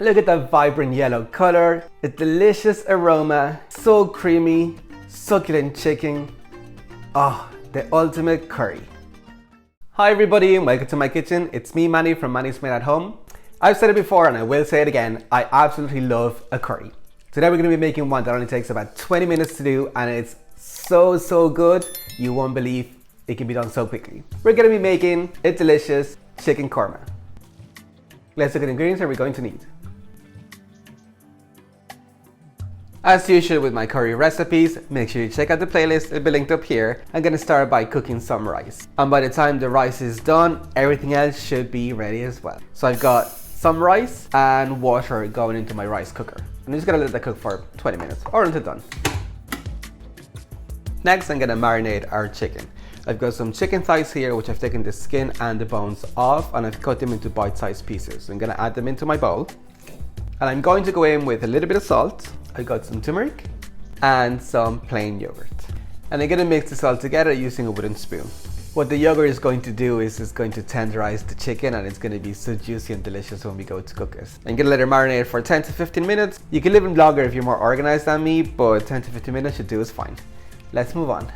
Look at that vibrant yellow color, a delicious aroma, so creamy, succulent chicken. Oh, the ultimate curry. Hi everybody and welcome to my kitchen. It's me, Manny from Manny's Made at Home. I've said it before and I will say it again, I absolutely love a curry. Today we're going to be making one that only takes about 20 minutes to do, and it's so good, you won't believe it can be done so quickly. We're going to be making a delicious chicken korma. Let's look at the ingredients that we're going to need. As usual with my curry recipes, make sure you check out the playlist, it'll be linked up here. I'm going to start by cooking some rice. And by the time the rice is done, everything else should be ready as well. So I've got some rice and water going into my rice cooker. I'm just going to let that cook for 20 minutes or until done. Next, I'm going to marinate our chicken. I've got some chicken thighs here, which I've taken the skin and the bones off, and I've cut them into bite-sized pieces. I'm going to add them into my bowl. And I'm going to go in with a little bit of salt. I got some turmeric and some plain yogurt. And I'm going to mix this all together using a wooden spoon. What the yogurt is going to do is it's going to tenderize the chicken, and it's going to be so juicy and delicious when we go to cook it. I'm going to let it marinate for 10 to 15 minutes. You can leave it longer if you're more organized than me, but 10 to 15 minutes should do is fine. Let's move on.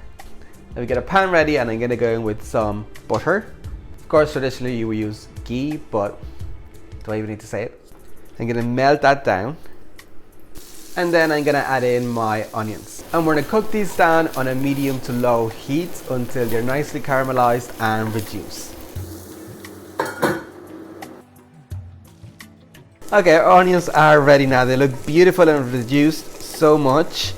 Now we get a pan ready, and I'm going to go in with some butter. Of course, traditionally you will use ghee, but do I even need to say it? I'm going to melt that down. And then I'm going to add in my onions. And we're going to cook these down on a medium to low heat until they're nicely caramelized and reduced. Okay, our onions are ready now. They look beautiful and reduced so much.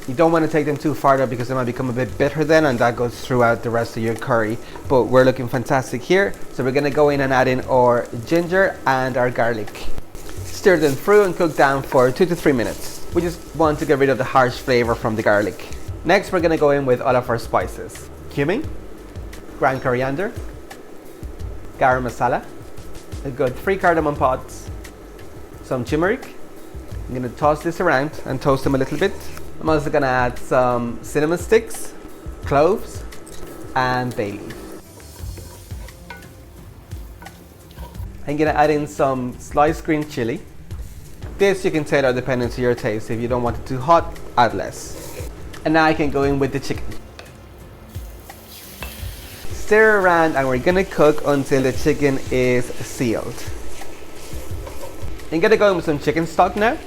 You don't want to take them too far though, because they might become a bit bitter then, and that goes throughout the rest of your curry. But we're looking fantastic here. So we're going to go in and add in our ginger and our garlic. Stir them through and cook down for 2 to 3 minutes. We just want to get rid of the harsh flavor from the garlic. Next, we're going to go in with all of our spices. Cumin, ground coriander, garam masala. I've got 3 cardamom pods, some turmeric. I'm going to toss this around and toast them a little bit. I'm also going to add some cinnamon sticks, cloves, and bay leaf. I'm going to add in some sliced green chilli. This you can tailor depending to your taste. If you don't want it too hot, add less. And now I can go in with the chicken. Stir around, and we're going to cook until the chicken is sealed. I'm going to go in with some chicken stock now.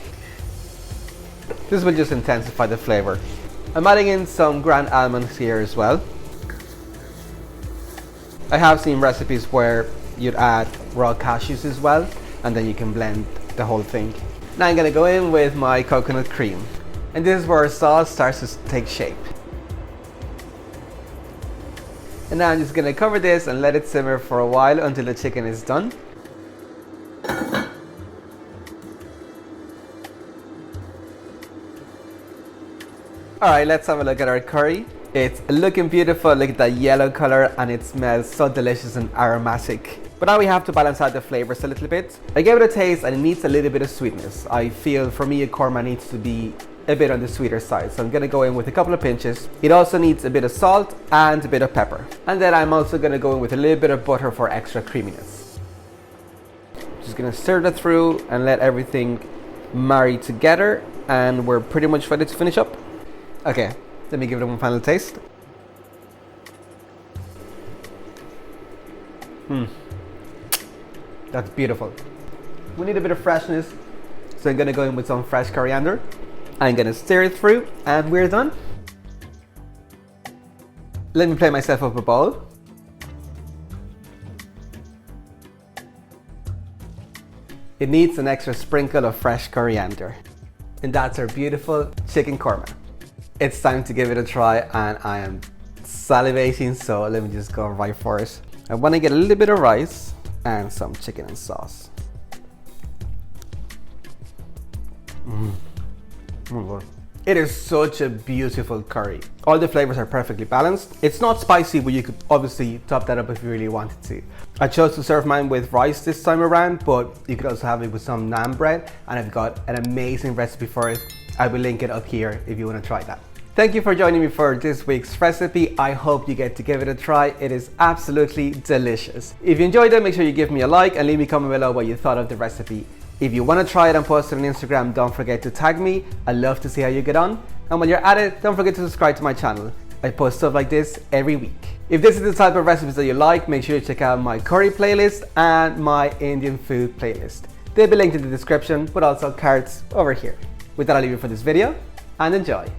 This will just intensify the flavor. I'm adding in some ground almonds here as well. I have seen recipes where you'd add raw cashews as well, and then you can blend the whole thing. Now I'm going to go in with my coconut cream, and this is where our sauce starts to take shape. And now I'm just going to cover this and let it simmer for a while until the chicken is done. Alright, let's have a look at our curry. It's looking beautiful, look at that yellow color, and it smells so delicious and aromatic. But now we have to balance out the flavors a little bit. I gave it a taste and it needs a little bit of sweetness. I feel for me a korma needs to be a bit on the sweeter side, so I'm going to go in with a couple of pinches. It also needs a bit of salt and a bit of pepper. And then I'm also going to go in with a little bit of butter for extra creaminess. Just going to stir that through and let everything marry together, and we're pretty much ready to finish up. Okay, let me give it one final taste. That's beautiful. We need a bit of freshness, so I'm going to go in with some fresh coriander. I'm going to stir it through, and we're done. Let me plate myself up a bowl. It needs an extra sprinkle of fresh coriander. And that's our beautiful chicken korma. It's time to give it a try, and I am salivating, so let me just go right for it. I want to get a little bit of rice and some chicken and sauce. Oh my God. It is such a beautiful curry. All the flavors are perfectly balanced. It's not spicy, but you could obviously top that up if you really wanted to. I chose to serve mine with rice this time around, but you could also have it with some naan bread, and I've got an amazing recipe for it. I will link it up here if you want to try that. Thank you for joining me for this week's recipe. I hope you get to give it a try. It is absolutely delicious. If you enjoyed it, make sure you give me a like and leave me a comment below what you thought of the recipe. If you want to try it and post it on Instagram, don't forget to tag me. I'd love to see how you get on. And while you're at it, don't forget to subscribe to my channel. I post stuff like this every week. If this is the type of recipes that you like, make sure you check out my curry playlist and my Indian food playlist. They'll be linked in the description, but also cards over here. With that, I'll leave you for this video and enjoy.